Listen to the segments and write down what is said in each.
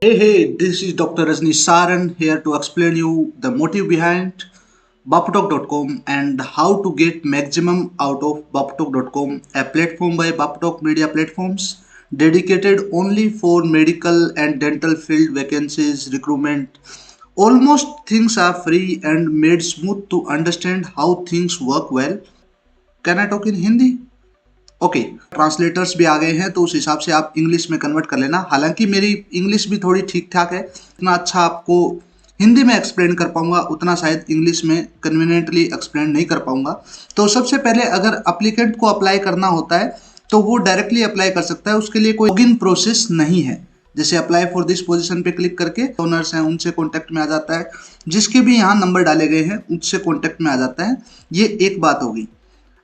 Hey, this is Dr. Rajni Saran here to explain you the motive behind Baputalk.com and how to get maximum out of Baputalk.com, a platform by Baputalk Media Platforms dedicated only for medical and dental field vacancies recruitment. Almost things are free and made smooth to understand how things work well. Can I talk in Hindi? Okay translators भी आ गए हैं तो उस हिसाब से आप English में convert कर लेना। हालांकि मेरी इंग्लिश भी थोड़ी ठीक ठाक है, इतना अच्छा आपको हिंदी में एक्सप्लेन कर पाऊंगा उतना शायद इंग्लिश में कन्वीनियंटली एक्सप्लेन नहीं कर पाऊंगा। तो सबसे पहले अगर अप्लीकेंट को अप्लाई करना होता है तो वो डायरेक्टली अप्लाई कर सकता है, उसके लिए कोई लॉगिन प्रोसेस नहीं है। जैसे अप्लाई फॉर दिस पोजीशन पे क्लिक करके ओनर्स हैं उनसे कॉन्टैक्ट में आ जाता है, जिसके भी यहाँ नंबर डाले गए हैं उनसे कॉन्टैक्ट में आ जाता है। ये एक बात होगी।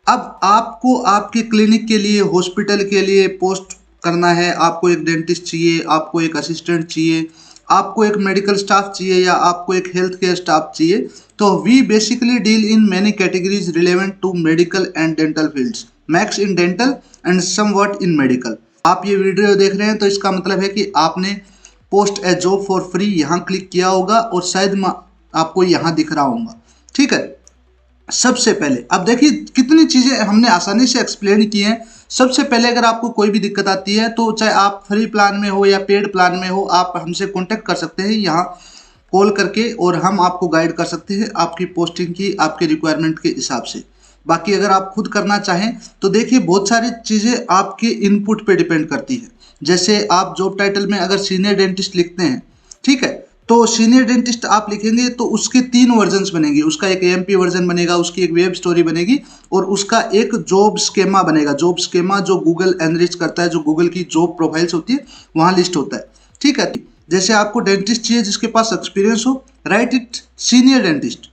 अब आपको आपके क्लिनिक के लिए, हॉस्पिटल के लिए पोस्ट करना है, आपको एक डेंटिस्ट चाहिए, आपको एक असिस्टेंट चाहिए, आपको एक मेडिकल स्टाफ चाहिए या आपको एक हेल्थ केयर स्टाफ चाहिए, तो we basically deal in many categories relevant to medical and dental fields, max in dental and somewhat in medical. आप ये वीडियो देख रहे हैं तो इसका मतलब है कि आपने post A job for free यहाँ क्लिक किया होगा और शायद आपको यहाँ दिख रहा होगा। ठीक है, सबसे पहले अब देखिए कितनी चीज़ें हमने आसानी से एक्सप्लेन की हैं। सबसे पहले अगर आपको कोई भी दिक्कत आती है तो चाहे आप फ्री प्लान में हो या पेड प्लान में हो, आप हमसे कांटेक्ट कर सकते हैं यहाँ कॉल करके और हम आपको गाइड कर सकते हैं आपकी पोस्टिंग की, आपके रिक्वायरमेंट के हिसाब से। बाकी अगर आप खुद करना चाहें तो देखिए बहुत सारी चीज़ें आपके इनपुट पे डिपेंड करती है। जैसे आप जॉब टाइटल में अगर सीनियर डेंटिस्ट लिखते हैं, ठीक है, तो सीनियर डेंटिस्ट आप लिखेंगे तो उसके 3 वर्जन्स बनेंगे। उसका एक एएमपी वर्जन बनेगा, उसकी एक वेब स्टोरी बनेगी और उसका एक जॉब स्केमा बनेगा। जॉब स्केमा जो गूगल एनरिच करता है, जो गूगल की जॉब प्रोफाइल्स होती है वहाँ लिस्ट होता है। ठीक है, जैसे आपको डेंटिस्ट चाहिए जिसके पास एक्सपीरियंस हो, राइट इट सीनियर डेंटिस्ट।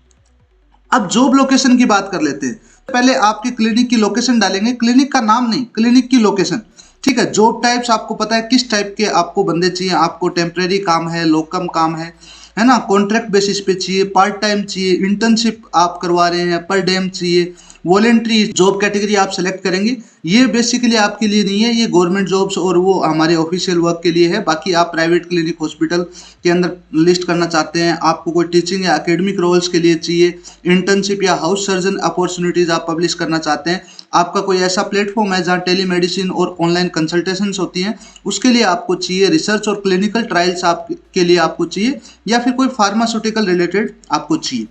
अब जॉब लोकेशन की बात कर लेते हैं। पहले आपकी क्लिनिक की लोकेशन डालेंगे, क्लिनिक का नाम नहीं, क्लिनिक की लोकेशन। ठीक है, जॉब टाइप्स आपको पता है किस टाइप के आपको बंदे चाहिए। आपको टेम्परेरी काम है, लोकम काम है ना, कॉन्ट्रैक्ट बेसिस पे चाहिए, पार्ट टाइम चाहिए, इंटर्नशिप आप करवा रहे हैं, पर डेम चाहिए, वॉलेंट्री जॉब कैटेगरी आप सेलेक्ट करेंगे। ये बेसिकली आपके लिए नहीं है, ये गवर्नमेंट जॉब्स और वो हमारे ऑफिशियल वर्क के लिए है। बाकी आप प्राइवेट क्लिनिक हॉस्पिटल के अंदर लिस्ट करना चाहते हैं, आपको कोई टीचिंग या एकेडमिक रोल्स के लिए चाहिए, इंटर्नशिप या हाउस सर्जन अपॉर्चुनिटीज आप पब्लिश करना चाहते हैं, आपका कोई ऐसा प्लेटफॉर्म है जहाँ टेलीमेडिसिन और ऑनलाइन कंसल्टेशंस होती हैं उसके लिए आपको चाहिए, रिसर्च और क्लिनिकल ट्रायल्स के लिए आपको चाहिए, या फिर कोई फार्मास्यूटिकल रिलेटेड आपको चाहिए।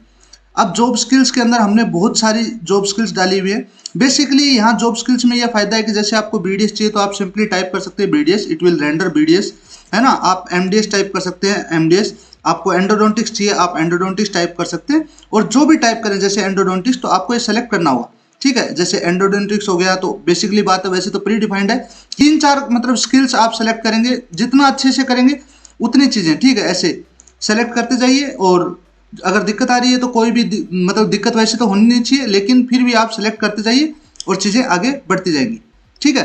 अब जॉब स्किल्स के अंदर हमने बहुत सारी जॉब स्किल्स डाली हुई है। बेसिकली यहाँ जॉब स्किल्स में यह फायदा है कि जैसे आपको बीडीएस चाहिए तो आप सिंपली टाइप कर सकते हैं BDS, it will render BDS, है ना। आप एमडीएस टाइप कर सकते हैं, एमडीएस। आपको एंडोडोंटिक्स चाहिए, आप एंडोडोंटिक्स टाइप कर सकते हैं। और जो भी टाइप करें जैसे एंडोडोंटिक्स तो आपको ये सेलेक्ट करना होगा। ठीक है, जैसे एंडोडोंटिक्स हो गया तो बेसिकली बात है, वैसे तो प्री डिफाइंड है। 3-4 मतलब स्किल्स आप सेलेक्ट करेंगे, जितना अच्छे से करेंगे उतनी चीज़ें। ठीक है, ऐसे सेलेक्ट करते जाइए और अगर दिक्कत आ रही है तो कोई भी मतलब दिक्कत वैसे तो होनी नहीं चाहिए, लेकिन फिर भी आप सेलेक्ट करते जाइए और चीज़ें आगे बढ़ती जाएंगी। ठीक है,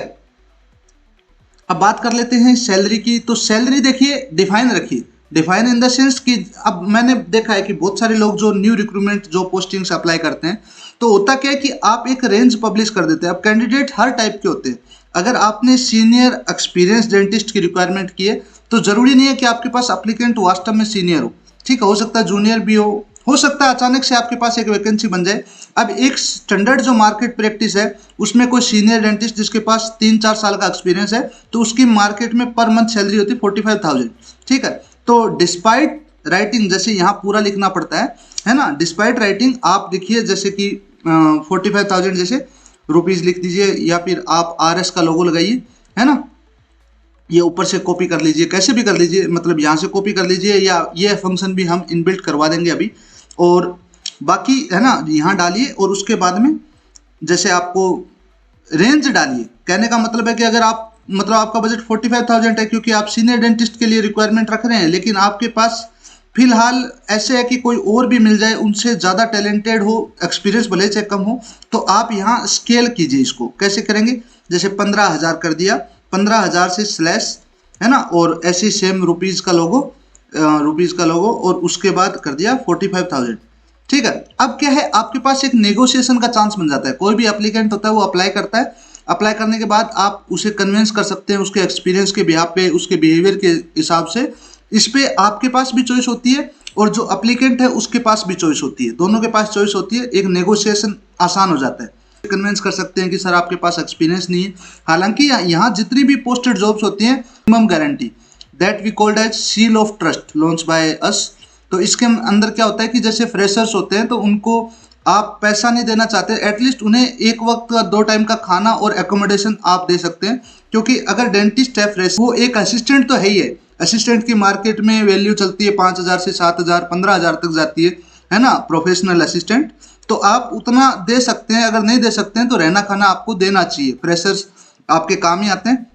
अब बात कर लेते हैं सैलरी की। तो सैलरी देखिए डिफाइन रखिए, डिफाइन इन द सेंस कि अब मैंने देखा है कि बहुत सारे लोग जो न्यू रिक्रूटमेंट जो पोस्टिंग्स अप्लाई करते हैं तो होता क्या है कि आप एक रेंज पब्लिश कर देते हैं। अब कैंडिडेट हर टाइप के होते हैं। अगर आपने सीनियर एक्सपीरियंस डेंटिस्ट की रिक्वायरमेंट की है तो जरूरी नहीं है कि आपके पास अप्लीकेंट वास्तव में सीनियर हो। ठीक है, हो सकता है जूनियर भी हो सकता है अचानक से आपके पास एक वैकेंसी बन जाए। अब एक स्टैंडर्ड जो मार्केट प्रैक्टिस है उसमें कोई सीनियर डेंटिस्ट जिसके पास 3-4 साल का एक्सपीरियंस है तो उसकी मार्केट में पर मंथ सैलरी होती है 45,000। ठीक है, तो डिस्पाइट राइटिंग जैसे यहाँ पूरा लिखना पड़ता है ना, डिस्पाइट राइटिंग आप लिखिए जैसे कि 45,000 जैसे रुपीज़ लिख दीजिए, या फिर आप RS का लोगो लगाइए, है ना। ये ऊपर से कॉपी कर लीजिए, कैसे भी कर लीजिए, मतलब यहाँ से कॉपी कर लीजिए या ये फंक्शन भी हम इनबिल्ट करवा देंगे अभी। और बाकी है ना यहाँ डालिए और उसके बाद में जैसे आपको रेंज डालिए। कहने का मतलब है कि अगर आप मतलब आपका बजट 45,000 है क्योंकि आप सीनियर डेंटिस्ट के लिए रिक्वायरमेंट रख रहे हैं, लेकिन आपके पास फिलहाल ऐसे है कि कोई और भी मिल जाए उनसे ज़्यादा टैलेंटेड हो, एक्सपीरियंस भले से कम हो, तो आप यहाँ स्केल कीजिए। इसको कैसे करेंगे, जैसे 15,000 कर दिया, 15,000 से स्लैश, है ना, और ऐसे सेम रुपीज़ का लोगो और उसके बाद कर दिया 45,000। ठीक है, अब क्या है आपके पास एक नेगोशिएशन का चांस बन जाता है। कोई भी एप्लीकेंट होता है वो अप्लाई करता है, अप्लाई करने के बाद आप उसे कन्विंस कर सकते हैं उसके एक्सपीरियंस के बिहाफ पे, उसके बिहेवियर के हिसाब से इस पे आपके पास भी चॉइस होती है और जो अप्लीकेंट है उसके पास भी चॉइस होती है, दोनों के पास चॉइस होती है। एक नेगोशिएशन आसान हो जाता है, कन्विंस कर सकते हैं कि सर आपके पास एक्सपीरियंस नहीं है। हालांकि यहाँ जितनी भी पोस्टेड जॉब्स होती हैं, minimum guarantee that we called as seal of trust launch by us. तो इसके अंदर क्या होता है कि जैसे फ्रेशर्स होते हैं तो उनको आप पैसा नहीं देना चाहते, एटलीस्ट उन्हें एक वक्त का 2 टाइम का खाना और एकोमोडेशन आप दे सकते हैं। क्योंकि अगर डेंटिस्ट है फ्रेश, वो एक असिस्टेंट तो है ही है। असिस्टेंट की मार्केट में वैल्यू चलती है 5,000 से 7,000 15,000 तक जाती है ना, प्रोफेशनल असिस्टेंट। तो आप उतना दे सकते हैं, अगर नहीं दे सकते हैं तो रहना खाना आपको देना चाहिए। फ्रेशर्स आपके काम ही आते हैं,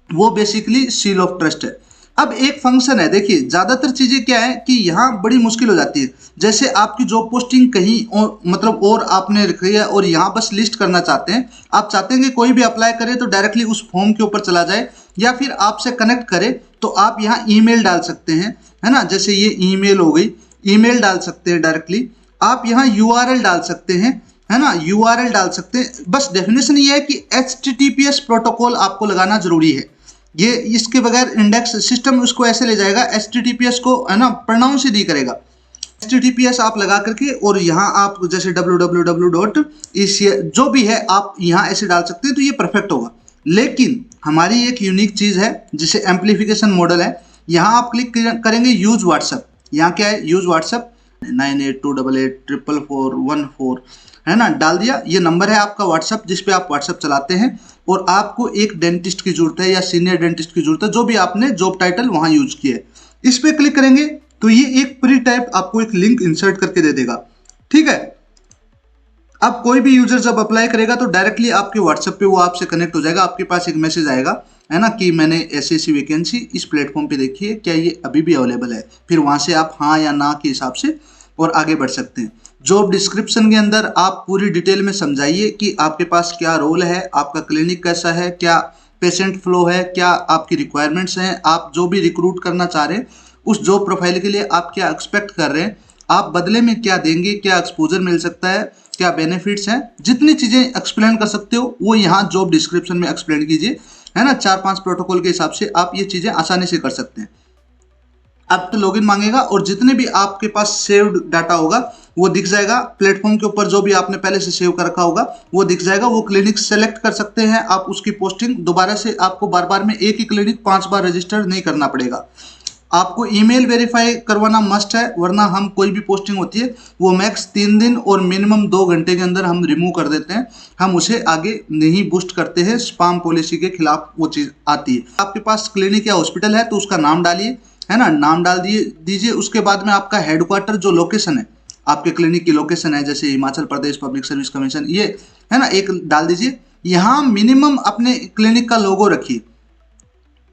वो बेसिकली सील ऑफ ट्रस्ट है। अब एक फंक्शन है, देखिए ज़्यादातर चीज़ें क्या है कि यहाँ बड़ी मुश्किल हो जाती है। जैसे आपकी जॉब पोस्टिंग कहीं और मतलब और आपने रखी है और यहाँ बस लिस्ट करना चाहते हैं, आप चाहते हैं कि कोई भी अप्लाई करे तो डायरेक्टली उस फॉर्म के ऊपर चला जाए या फिर आपसे कनेक्ट करे, तो आप यहाँ ईमेल डाल सकते हैं, है ना। जैसे ये ईमेल हो गई, ईमेल डाल सकते हैं डायरेक्टली। आप यहाँ यूआरएल डाल सकते हैं, है ना, यूआरएल डाल सकते हैं। बस डेफिनेशन ये है कि HTTPS प्रोटोकॉल आपको लगाना जरूरी है। ये इसके बगैर इंडेक्स सिस्टम उसको ऐसे ले जाएगा, HTTPS को, है ना, प्रोनाउंस ही नहीं करेगा। HTTPS आप लगा करके और यहाँ आप जैसे www. जो भी है आप यहाँ ऐसे डाल सकते हैं, तो ये परफेक्ट होगा। लेकिन हमारी एक यूनिक चीज़ है जिसे एम्पलीफिकेशन मॉडल है। यहाँ आप क्लिक करेंगे यूज व्हाट्सएप। यहाँ क्या है, यूज व्हाट्सएप 9828844414, है ना, डाल दिया। ये नंबर है आपका व्हाट्सएप जिस पे आप व्हाट्सएप चलाते हैं। और आपको एक डेंटिस्ट की जरूरत है या सीनियर डेंटिस्ट की जरूरत है, जो भी आपने जॉब टाइटल वहां यूज किया है। इस पे क्लिक करेंगे तो ये एक प्री टाइप आपको एक लिंक इंसर्ट करके दे देगा, ठीक है। अब कोई भी यूजर जब अप्लाई करेगा तो डायरेक्टली आपके व्हाट्सएप पे वो आपसे कनेक्ट हो जाएगा। आपके पास एक मैसेज आएगा, है ना, कि मैंने ऐसी वैकेंसी इस प्लेटफॉर्म पे देखी है, क्या ये अभी भी अवेलेबल है। फिर वहां से आप हाँ या ना के हिसाब से और आगे बढ़ सकते हैं। जॉब डिस्क्रिप्शन के अंदर आप पूरी डिटेल में समझाइए कि आपके पास क्या रोल है, आपका क्लिनिक कैसा है, क्या पेशेंट फ्लो है, क्या आपकी रिक्वायरमेंट्स हैं, आप जो भी रिक्रूट करना चाह रहे हैं उस जॉब प्रोफाइल के लिए आप क्या एक्सपेक्ट कर रहे हैं, आप बदले में क्या देंगे, क्या एक्सपोजर मिल सकता है, क्या बेनिफिट्स हैं। जितनी चीज़ें एक्सप्लेन कर सकते हो वो यहाँ जॉब डिस्क्रिप्शन में एक्सप्लेन कीजिए, है ना। 4-5 प्रोटोकॉल के हिसाब से आप ये चीज़ें आसानी से कर सकते हैं। अब तो लॉगिन मांगेगा और जितने भी आपके पास सेव्ड डाटा होगा वो दिख जाएगा प्लेटफॉर्म के ऊपर। जो भी आपने पहले से सेव कर रखा होगा वो दिख जाएगा। वो क्लिनिक सेलेक्ट कर सकते हैं आप, उसकी पोस्टिंग दोबारा से आपको बार बार में एक ही क्लिनिक 5 बार रजिस्टर नहीं करना पड़ेगा। आपको ईमेल वेरीफाई करवाना मस्ट है, वरना हम कोई भी पोस्टिंग होती है वो मैक्स 3 दिन और मिनिमम 2 घंटे के अंदर हम रिमूव कर देते हैं। हम उसे आगे नहीं बूस्ट करते हैं, स्पैम पॉलिसी के खिलाफ वो चीज़ आती है। आपके पास क्लिनिक या हॉस्पिटल है तो उसका नाम डालिए, है ना, नाम डाल दीजिए। उसके बाद में आपका हेडक्वार्टर जो लोकेशन है, आपके क्लिनिक की लोकेशन है, जैसे Himachal Pradesh public service commission, ये है ना, एक डाल दीजिए। यहाँ मिनिमम अपने क्लिनिक का लोगो रखिए,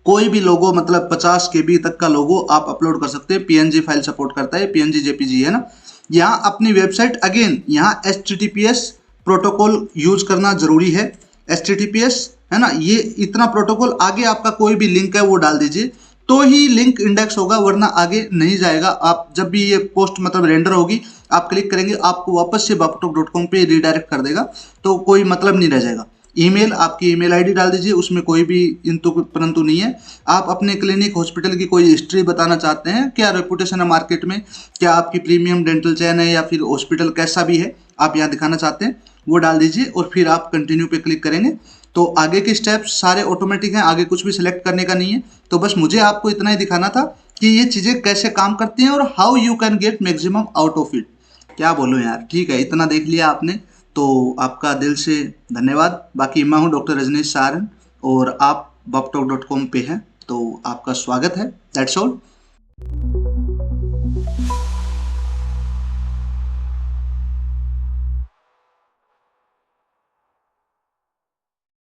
कोई भी लोगो, मतलब 50 KB तक का लोगो आप अपलोड कर सकते हैं। PNG फाइल सपोर्ट करता है, PNG JPG, है ना। यहाँ अपनी वेबसाइट, अगेन यहाँ HTTPS प्रोटोकॉल यूज करना जरूरी है। HTTPS, है ना, ये इतना प्रोटोकॉल, आगे आपका कोई भी लिंक है वो डाल दीजिए तो ही लिंक इंडेक्स होगा, वरना आगे नहीं जाएगा। आप जब भी ये पोस्ट मतलब रेंडर होगी, आप क्लिक करेंगे आपको वापस से baputok.com पे रीडायरेक्ट कर देगा, तो कोई मतलब नहीं रह जाएगा। ईमेल, आपकी ईमेल आईडी डाल दीजिए, उसमें कोई भी इंतु परंतु नहीं है। आप अपने क्लिनिक हॉस्पिटल की कोई हिस्ट्री बताना चाहते हैं, क्या रेपुटेशन है मार्केट में, क्या आपकी प्रीमियम डेंटल चेन है या फिर हॉस्पिटल कैसा भी है आप यहाँ दिखाना चाहते हैं, वो डाल दीजिए और फिर आप कंटिन्यू पे क्लिक करेंगे तो आगे के स्टेप्स सारे ऑटोमेटिक हैं, आगे कुछ भी सिलेक्ट करने का नहीं है। तो बस मुझे आपको इतना ही दिखाना था कि ये चीज़ें कैसे काम करती हैं और how you can get maximum out of it. क्या बोलूँ यार, ठीक है, इतना देख लिया आपने तो आपका दिल से धन्यवाद। बाकी मैं हूँ डॉक्टर रजनीश सारन और आप baputok.com पे हैं, तो आपका स्वागत है। That's all.